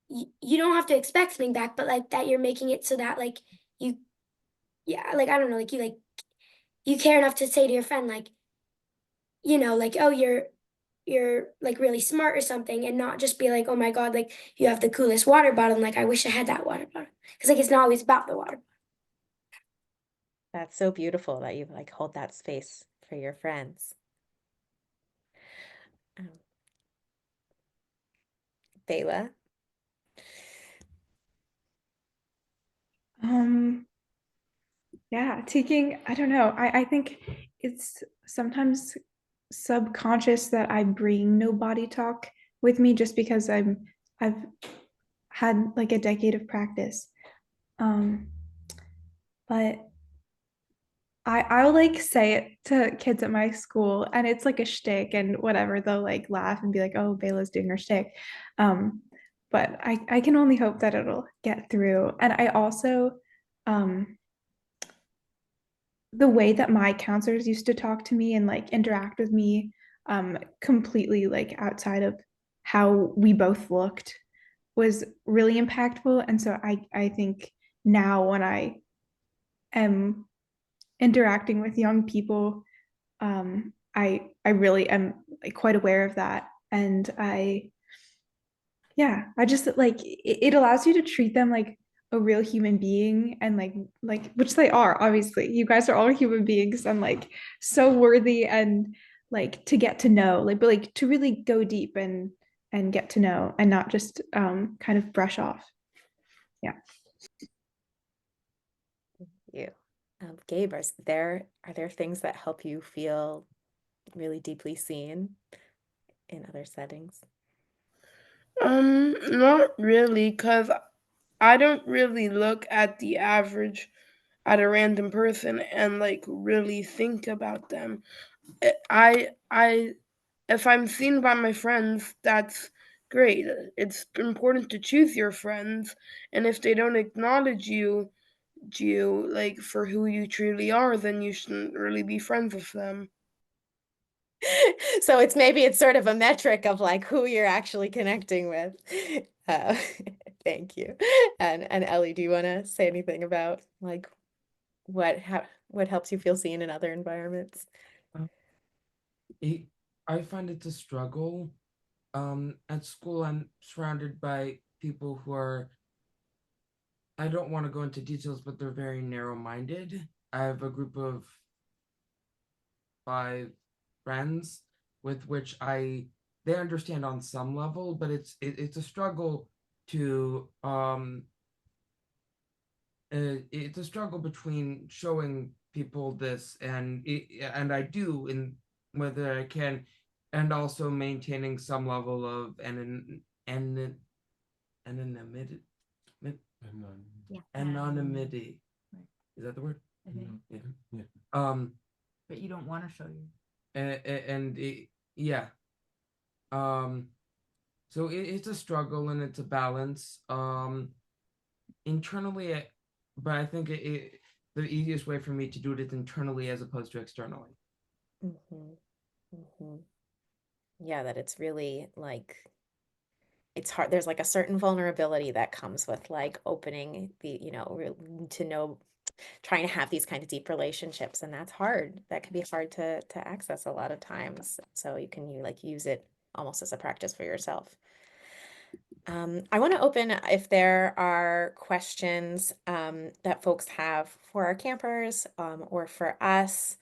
you don't have to expect something back, but like that you're making it so that like you yeah, like I don't know, like you care enough to say to your friend like, like, oh, you're like really smart or something, and not just be like, oh my God, like you have the coolest water bottle, and like I wish I had that water bottle. Because like it's not always about the water. That's so beautiful that you like hold that space for your friends. Um, Bela? Yeah, taking, I don't know. I think it's sometimes subconscious that I bring no body talk with me just because I've had like a decade of practice. Um, but I'll like say it to kids at my school and it's like a shtick and whatever, they'll like laugh and be like, oh, Bela's doing her shtick. Um, but I can only hope that it'll get through. And I also um the way that my counselors used to talk to me and like interact with me completely like outside of how we both looked was really impactful. And so I think now when I am interacting with young people, I really am like quite aware of that. And I just like it allows you to treat them like a real human being and like which they are. Obviously you guys are all human beings and like so worthy and like to get to know like but like to really go deep and get to know and not just kind of brush off. Yeah. You. Gabe, are there things that help you feel really deeply seen in other settings? Not really, because I don't really look at the average at a random person and like really think about them. I if I'm seen by my friends, that's great. It's important to choose your friends, and if they don't acknowledge you like for who you truly are, then you shouldn't really be friends with them. So maybe it's sort of a metric of like who you're actually connecting with. Uh, thank you. And Ellie, do you want to say anything about like what helps you feel seen in other environments? It, I find it a struggle. At school, I'm surrounded by people who are, I don't want to go into details, but they're very narrow-minded. I have a group of 5 friends with which they understand on some level, but it's a struggle to it's a struggle between showing people this and I do in whether I can, and also maintaining some level of anonymity. Yeah. Anonymity. Right. Is that the word? I think. Yeah. Um, But you don't want to show you. yeah. So it's a struggle and it's a balance. Internally, but I think the easiest way for me to do it is internally as opposed to externally. Yeah, that it's really like it's hard. There's like a certain vulnerability that comes with like opening to know, trying to have these kind of deep relationships, and that's hard. That can be hard to access a lot of times. So you use it almost as a practice for yourself. I want to open if there are questions that folks have for our campers or for us.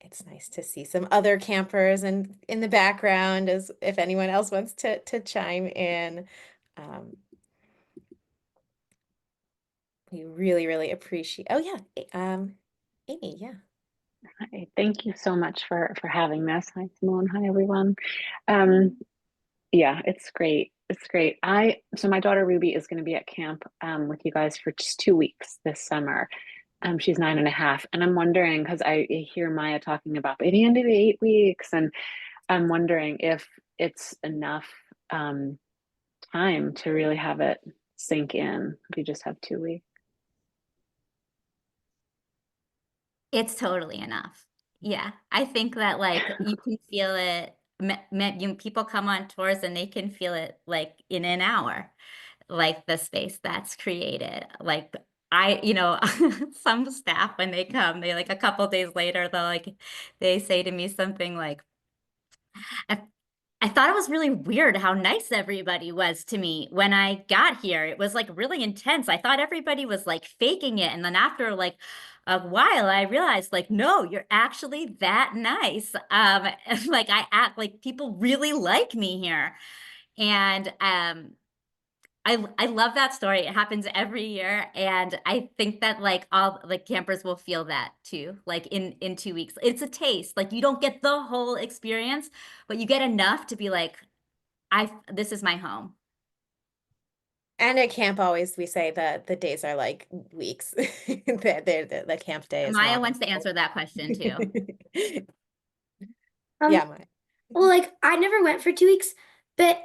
It's nice to see some other campers and in the background as if anyone else wants to chime in. We really, really appreciate. Oh yeah, Amy, yeah. Hi, thank you so much for having this. Hi, Simone. Hi, everyone. Um, yeah, it's great. It's great. So my daughter Ruby is going to be at camp with you guys for just 2 weeks this summer. She's 9.5, and I'm wondering because I hear Maya talking about by the end of the 8 weeks, and I'm wondering if it's enough time to really have it sink in if you just have 2 weeks. It's totally enough. Yeah, I think that like you can feel it. People come on tours and they can feel it like in an hour, like the space that's created. Like some staff when they come, they like a couple days later, they say to me something like, I thought it was really weird how nice everybody was to me when I got here. It was like really intense. I thought everybody was like faking it. And then after like a while, I realized like, no, you're actually that nice. And, like I act like people really like me here. And I love that story. It happens every year. And I think that like all like campers will feel that too, like in 2 weeks. It's a taste. Like you don't get the whole experience, but you get enough to be like, this is my home. And at camp, always we say that the days are like weeks. The camp day is Maya long. wants to answer that question too. Yeah, Maya. Well, like I never went for 2 weeks, but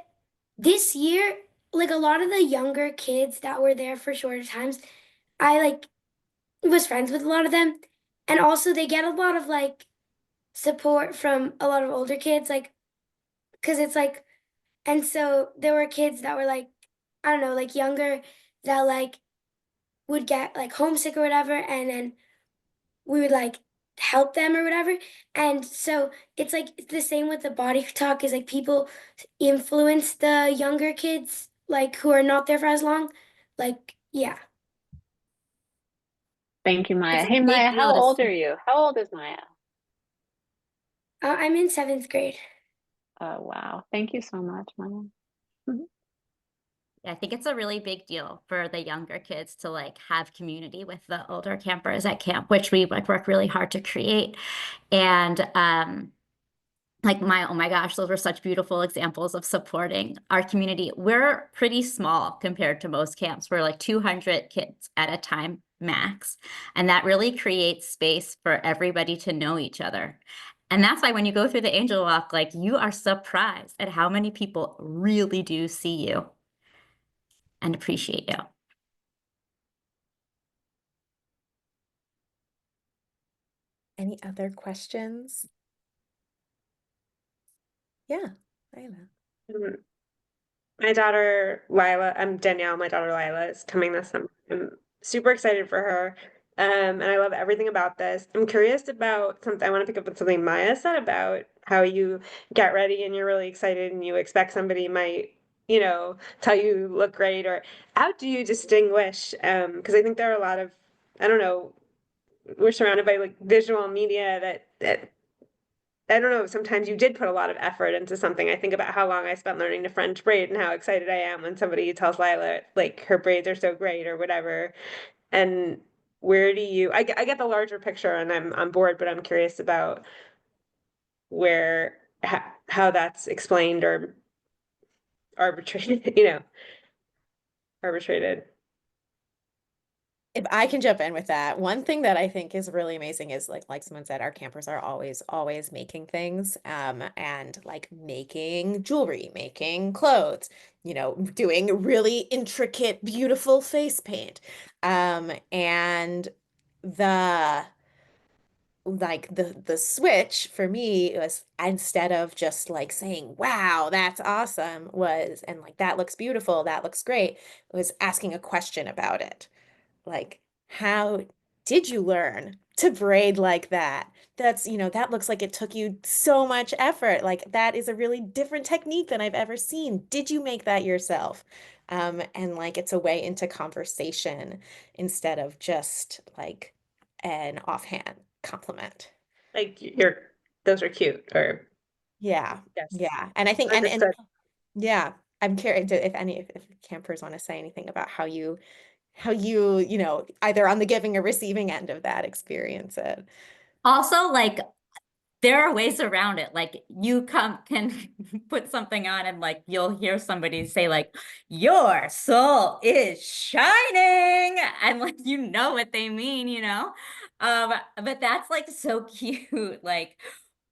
this year, like a lot of the younger kids that were there for shorter times, I like was friends with a lot of them. And also they get a lot of like support from a lot of older kids, like because it's like, and so there were kids that were like, I don't know, like younger that like would get like homesick or whatever, and then we would like help them or whatever. And so it's like it's the same with the body talk is like people influence the younger kids like who are not there for as long. Like, yeah. Thank you, Maya. It's a Hey, big Maya, deal how to old are see. you? How old is Maya? I'm in 7th grade. Oh, wow. Thank you so much, Maya. Yeah, I think it's a really big deal for the younger kids to like have community with the older campers at camp, which we like work really hard to create. And like oh my gosh, those were such beautiful examples of supporting our community. We're pretty small compared to most camps. We're like 200 kids at a time max. And that really creates space for everybody to know each other. And that's why when you go through the Angel Walk, like you are surprised at how many people really do see you and appreciate you. Any other questions? Yeah, Lila. My daughter Lila, I'm Danielle, my daughter Lila is coming this summer. I'm super excited for her. And I love everything about this. I'm curious about something. I want to pick up on something Maya said about how you get ready and you're really excited and you expect somebody might, tell you look great, or how do you distinguish? Because I think there are a lot of, I don't know, we're surrounded by like visual media that I don't know, sometimes you did put a lot of effort into something. I think about how long I spent learning to French braid and how excited I am when somebody tells Lila like her braids are so great or whatever. And where do you I get the larger picture and I'm on board, but I'm curious about where how that's explained or arbitrated, arbitrated. If I can jump in with that, one thing that I think is really amazing is like someone said, our campers are always making things, and like making jewelry, making clothes, doing really intricate, beautiful face paint. And the the switch for me was instead of just like saying, wow, that's awesome, was and like that looks beautiful, that looks great, was asking a question about it. Like, how did you learn to braid like that? That's, that looks like it took you so much effort. Like, that is a really different technique than I've ever seen. Did you make that yourself? And like, it's a way into conversation instead of just like an offhand compliment. Like those are cute or Yeah. yes. Yeah. And I think, and Understood. yeah, I'm curious if any, if campers want to say anything about how you you know, either on the giving or receiving end of that experience it. Also, like, there are ways around it. Like, you can put something on and like you'll hear somebody say like, your soul is shining, and like, you know what they mean, you know. But that's like so cute. Like,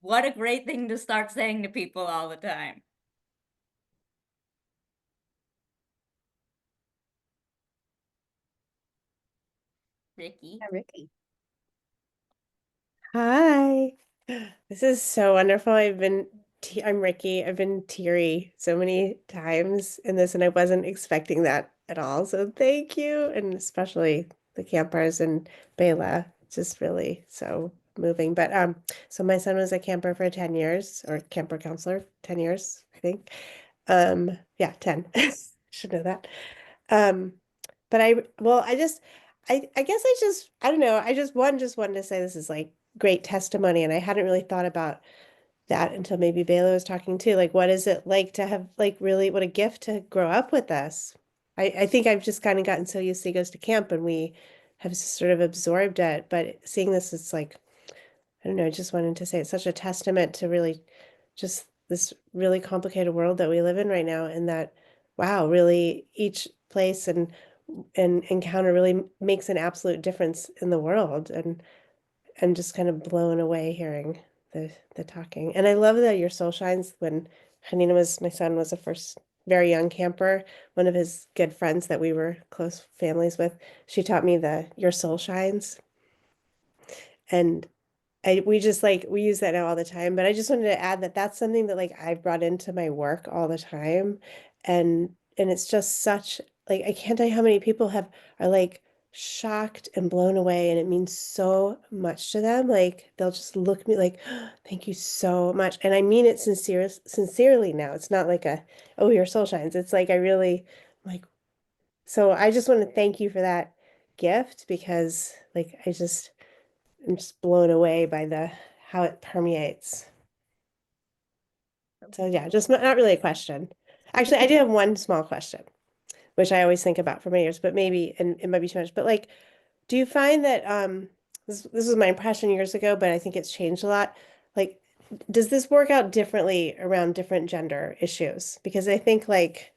what a great thing to start saying to people all the time. Ricky. Yeah, Ricky. Hi. This is so wonderful. I'm Ricky. I've been teary so many times in this, and I wasn't expecting that at all. So thank you, and especially the campers and Bela. Just really so moving. But so my son was a camper for 10 years, or camper counselor, 10 years, I think. Yeah, 10. Should know that. Um, but I guess I don't know. I just wanted to say this is like great testimony, and I hadn't really thought about that until maybe Bayla was talking too. Like, what is it like to have like really what a gift to grow up with us? I think I've just kind of gotten so used to he goes to camp and we have sort of absorbed it. But seeing this, it's like, I don't know, I just wanted to say it's such a testament to really just this really complicated world that we live in right now, and that, wow, really each place and encounter really makes an absolute difference in the world. And I'm just kind of blown away hearing the talking. And I love that your soul shines. When my son was a first very young camper, one of his good friends that we were close families with, she taught me your soul shines. And we just like, we use that now all the time, but I just wanted to add that that's something that like I've brought into my work all the time. And it's just such like, I can't tell you how many people are like shocked and blown away, and it means so much to them. Like they'll just look at me like, "Oh, thank you so much." And I mean it sincerely now. It's not like oh, your soul shines. It's like, I really like, so I just want to thank you for that gift, because like, I'm just blown away by how it permeates. So yeah, just not really a question. Actually, I do have one small question, which I always think about for many years, but maybe, and it might be too much, but like, do you find that this was my impression years ago, but I think it's changed a lot. Like, does this work out differently around different gender issues? Because I think like,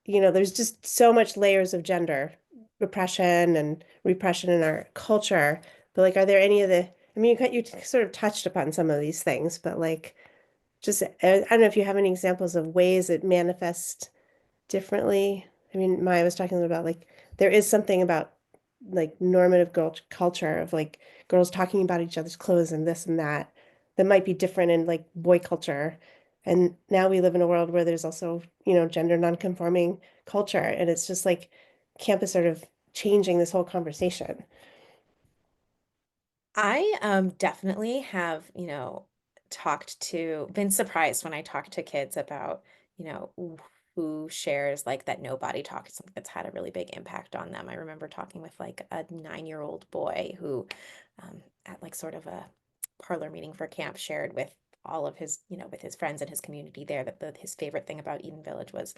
there's just so much layers of gender repression and repression in our culture. But like, are there any of I mean, you sort of touched upon some of these things, but like, just, I don't know if you have any examples of ways it manifests differently. I mean, Maya was talking about like, there is something about like normative girl culture of like girls talking about each other's clothes and this and that might be different in like boy culture. And now we live in a world where there's also, gender nonconforming culture. And it's just like campus sort of changing this whole conversation. I definitely have, been surprised when I talk to kids about, who shares like that no body talk is something that's had a really big impact on them. I remember talking with like a 9-year-old boy who at like sort of a parlor meeting for camp shared with all of his, with his friends and his community there that his favorite thing about Eden Village was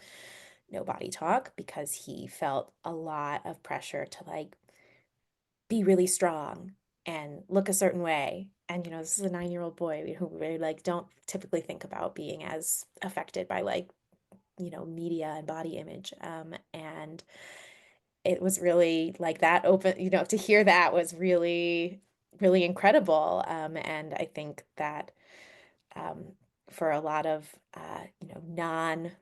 no body talk, because he felt a lot of pressure to like be really strong and look a certain way. And, this is a 9-year-old boy who really like don't typically think about being as affected by like, media and body image. And it was really like that open, to hear that was really, really incredible. And I think that for a lot of, non-girls,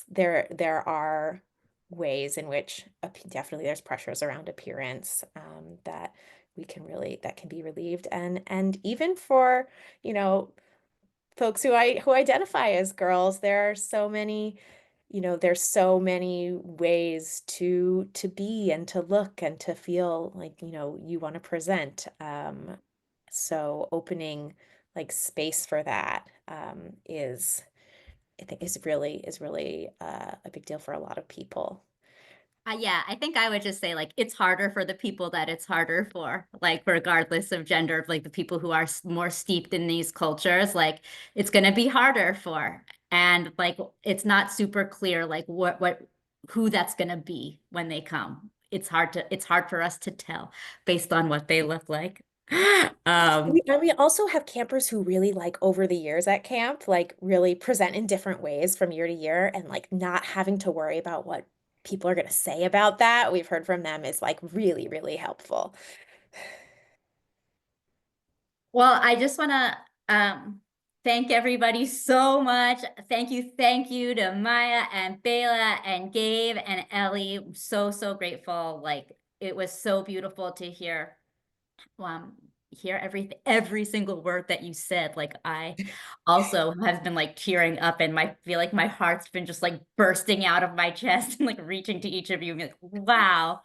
there are ways in which definitely there's pressures around appearance that can be relieved, and even for folks who identify as girls, there are so many there's so many ways to be and to look and to feel like you want to present, so opening like space for that is I think is really a big deal for a lot of people. Yeah, I think I would just say like it's harder for the people that it's harder for, like regardless of gender, like the people who are more steeped in these cultures, like it's going to be harder for. And like it's not super clear like what who that's going to be when they come. It's hard for us to tell based on what they look like. We also have campers who really like over the years at camp, like really present in different ways from year to year and like not having to worry about what people are going to say about that. We've heard from them is like really, really helpful. Well, I just want to thank everybody so much. Thank you to Maya and Bela and Gabe and Ellie. I'm so grateful. Like it was so beautiful to hear every single word that you said. Like I also have been like tearing up and feel like my heart's been just like bursting out of my chest and like reaching to each of you and be like, wow,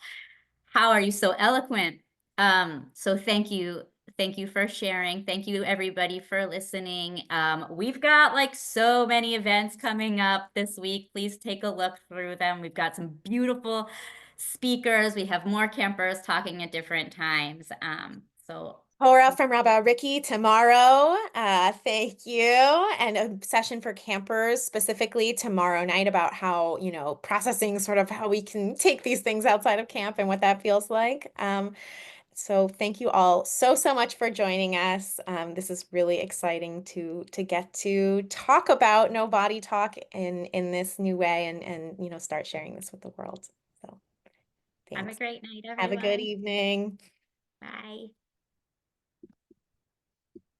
how are you so eloquent? So thank you. Thank you for sharing. Thank you everybody for listening. We've got like so many events coming up this week. Please take a look through them. We've got some beautiful speakers. We have more campers talking at different times. So Hora from Rabbi Ricky tomorrow. Thank you. And a session for campers specifically tomorrow night about how, you know, processing sort of how we can take these things outside of camp and what that feels like. So thank you all so much for joining us. This is really exciting to get to talk about No Body Talk in this new way and you know, start sharing this with the world. So have a thanks. great night, Have a good everyone. evening. Bye.